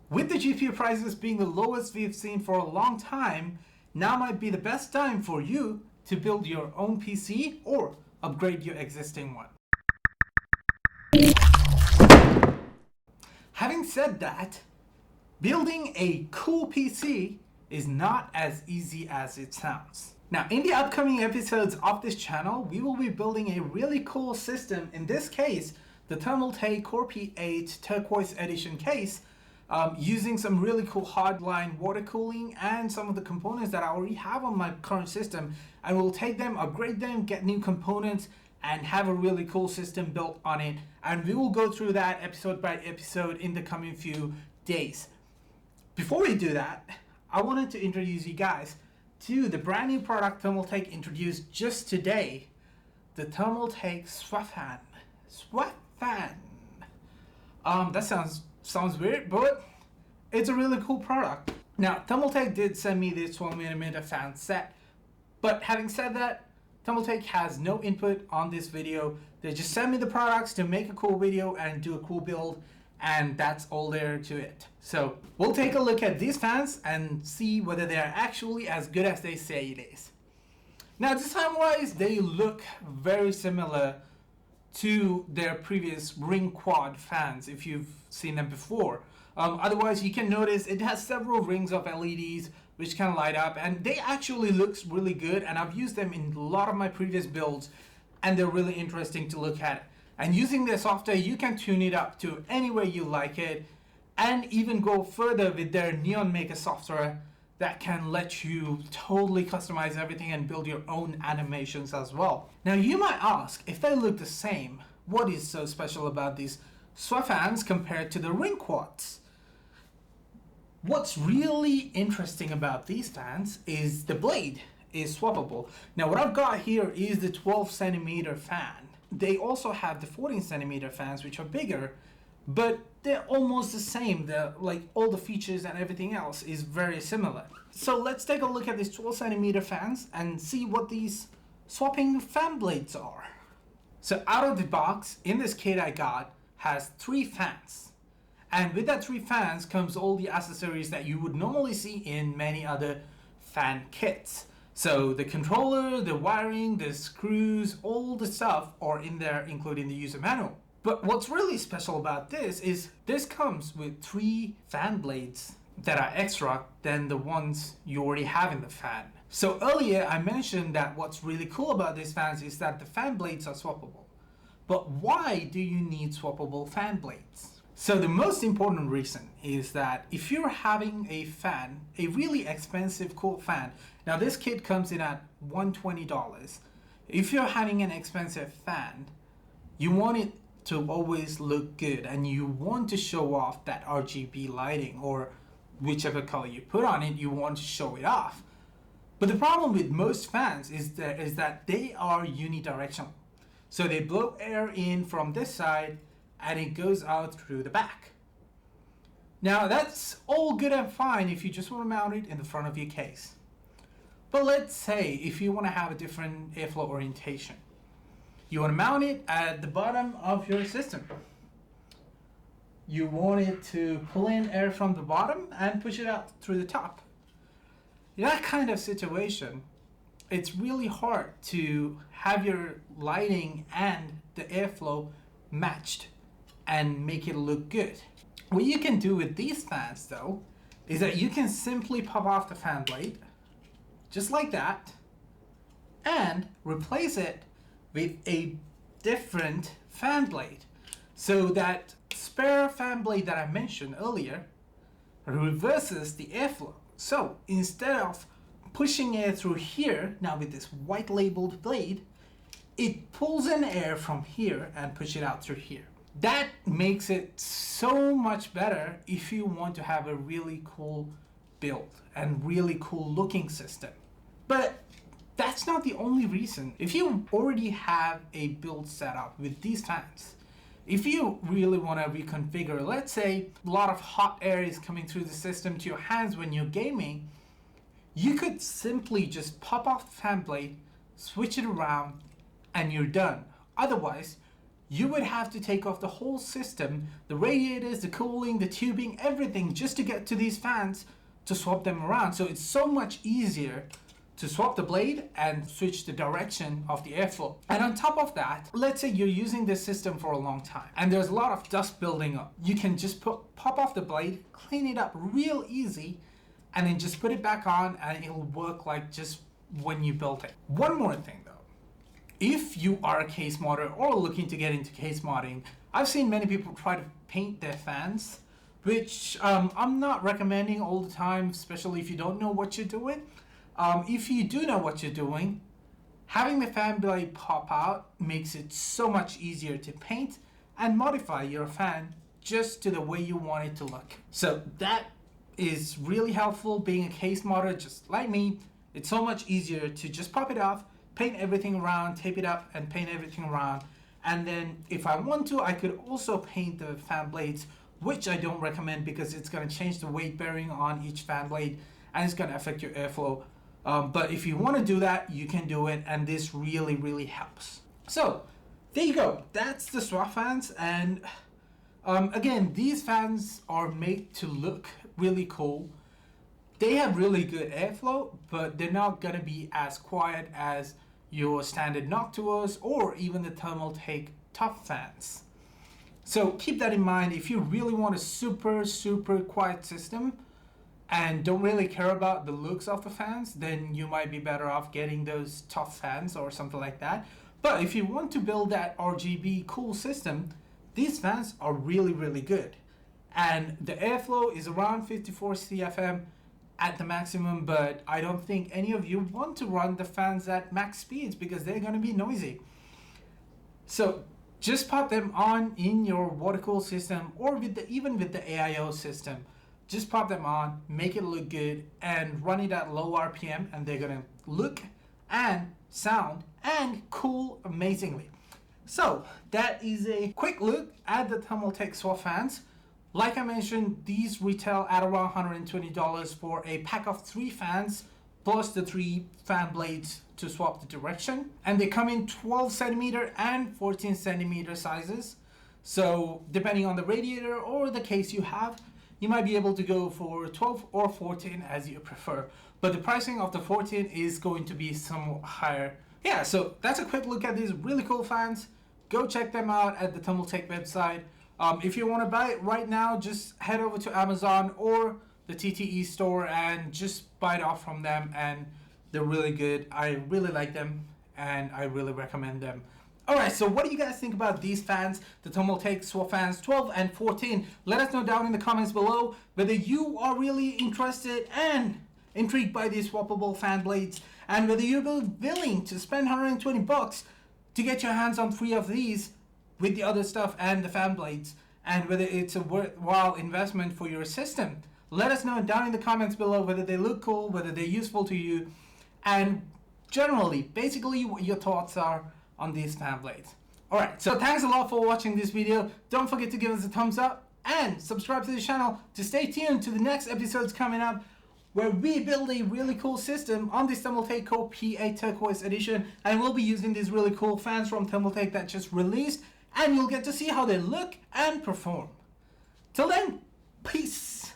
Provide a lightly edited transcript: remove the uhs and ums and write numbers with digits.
With the GPU prices being the lowest we've seen for a long time, now might be the best time for you to build your own PC or upgrade your existing one. Having said that, building a cool PC is not as easy as it sounds. Now, in the upcoming episodes of this channel, we will be building a really cool system. In this case, the Thermaltake Core P8 Turquoise Edition case, using some really cool hardline water cooling and some of the components that I already have on my current system, and we'll take them, upgrade them, get new components, and have a really cool system built on it. And we will go through that episode by episode in the coming few days. Before we do that, I wanted to introduce you guys to the brand new product Thermaltake introduced just today, the Thermaltake SWAFAN. SWAFAN. That sounds weird, but it's a really cool product. Now, Thermaltake did send me this 12mm fan set, but having said that, Thermaltake has no input on this video. They just send me the products to make a cool video and do a cool build, and that's all there to it. So we'll take a look at these fans and see whether they're actually as good as they say it is. Now, design-wise, they look very similar to their previous ring quad fans if you've seen them before. Otherwise, you can notice it has several rings of LEDs which can light up, and they actually looks really good, and I've used them in a lot of my previous builds, and they're really interesting to look at. And using their software, you can tune it up to any way you like it, and even go further with their Neon Maker software that can let you totally customize everything and build your own animations as well. Now, you might ask, if they look the same, what is so special about these SWAFANs compared to the ring quads? What's really interesting about these fans is the blade is swappable. Now, what I've got here is the 12cm fan. They also have the 14cm fans, which are bigger, but they're almost the same. Like all the features and everything else is very similar. So let's take a look at these 12cm fans and see what these swapping fan blades are. So out of the box, in this kit I got, has 3 fans. And with that 3 fans comes all the accessories that you would normally see in many other fan kits. So the controller, the wiring, the screws, all the stuff are in there, including the user manual. But what's really special about this is this comes with 3 fan blades that are extra than the ones you already have in the fan. So earlier I mentioned that what's really cool about these fans is that the fan blades are swappable. But why do you need swappable fan blades? So the most important reason is that if you're having a fan, a really expensive cool fan, now this kit comes in at $120. If you're having an expensive fan, you want it to always look good, and you want to show off that RGB lighting, or whichever color you put on it, you want to show it off. But the problem with most fans is that they are unidirectional. So they blow air in from this side and it goes out through the back. Now, that's all good and fine if you just want to mount it in the front of your case. But let's say if you want to have a different airflow orientation. You want to mount it at the bottom of your system. You want it to pull in air from the bottom and push it out through the top. In that kind of situation, it's really hard to have your lighting and the airflow matched and make it look good. What you can do with these fans though is that you can simply pop off the fan blade just like that and replace it with a different fan blade. So that spare fan blade that I mentioned earlier reverses the airflow. So instead of pushing air through here, now with this white labeled blade, it pulls in air from here and pushes it out through here. That makes it so much better if you want to have a really cool build and really cool looking system. But that's not the only reason. If you already have a build set up with these fans, if you really want to reconfigure, let's say a lot of hot air is coming through the system to your hands when you're gaming, you could simply just pop off the fan blade, switch it around, and you're done. Otherwise, you would have to take off the whole system, the radiators, the cooling, the tubing, everything, just to get to these fans to swap them around. So it's so much easier to swap the blade and switch the direction of the airflow. And on top of that, let's say you're using this system for a long time and there's a lot of dust building up. You can just pop off the blade, clean it up real easy, and then just put it back on and it'll work like just when you built it. One more thing though, if you are a case modder or looking to get into case modding, I've seen many people try to paint their fans, which I'm not recommending all the time, especially if you don't know what you're doing. If you do know what you're doing, having the fan blade pop out makes it so much easier to paint and modify your fan just to the way you want it to look. So that is really helpful. Being a case modder just like me, it's so much easier to just pop it off, paint everything around, tape it up and paint everything around. And then if I want to, I could also paint the fan blades, which I don't recommend because it's going to change the weight bearing on each fan blade and it's going to affect your airflow. But if you want to do that, you can do it, and this really, really helps. So there you go. That's the SWAFANs, and again, these fans are made to look really cool. They have really good airflow, but they're not going to be as quiet as your standard Noctuos or even the Thermaltake top fans. So keep that in mind. If you really want a super, super quiet system and don't really care about the looks of the fans, then you might be better off getting those top fans or something like that. But if you want to build that RGB cool system, these fans are really, really good. And the airflow is around 54 CFM at the maximum, but I don't think any of you want to run the fans at max speeds because they're going to be noisy. So just pop them on in your water cool system or even with the AIO system. Just pop them on, make it look good, and run it at low RPM, and they're gonna look and sound and cool amazingly. So that is a quick look at the Thermaltake SWAFANs. Like I mentioned, these retail at around $120 for a pack of 3 fans plus the 3 fan blades to swap the direction. And they come in 12 centimeter and 14 centimeter sizes. So depending on the radiator or the case you have, you might be able to go for 12 or 14 as you prefer. But the pricing of the 14 is going to be somewhat higher. Yeah, so that's a quick look at these really cool fans. Go check them out at the Thermaltake website. If you want to buy it right now, just head over to Amazon or the TTE store and just buy it off from them. And they're really good. I really like them and I really recommend them. Alright, so what do you guys think about these fans, the Thermaltake SWAFANs 12 and 14? Let us know down in the comments below whether you are really interested and intrigued by these swappable fan blades and whether you're willing to spend 120 bucks to get your hands on 3 of these with the other stuff and the fan blades, and whether it's a worthwhile investment for your system. Let us know down in the comments below whether they look cool, whether they're useful to you, and generally, basically what your thoughts are on these fan blades. Alright, so thanks a lot for watching this video. Don't forget to give us a thumbs up and subscribe to the channel to stay tuned to the next episodes coming up where we build a really cool system on this Thermaltake Co. PA Turquoise Edition, and we'll be using these really cool fans from Thermaltake that just released, and you'll get to see how they look and perform. Till then, peace!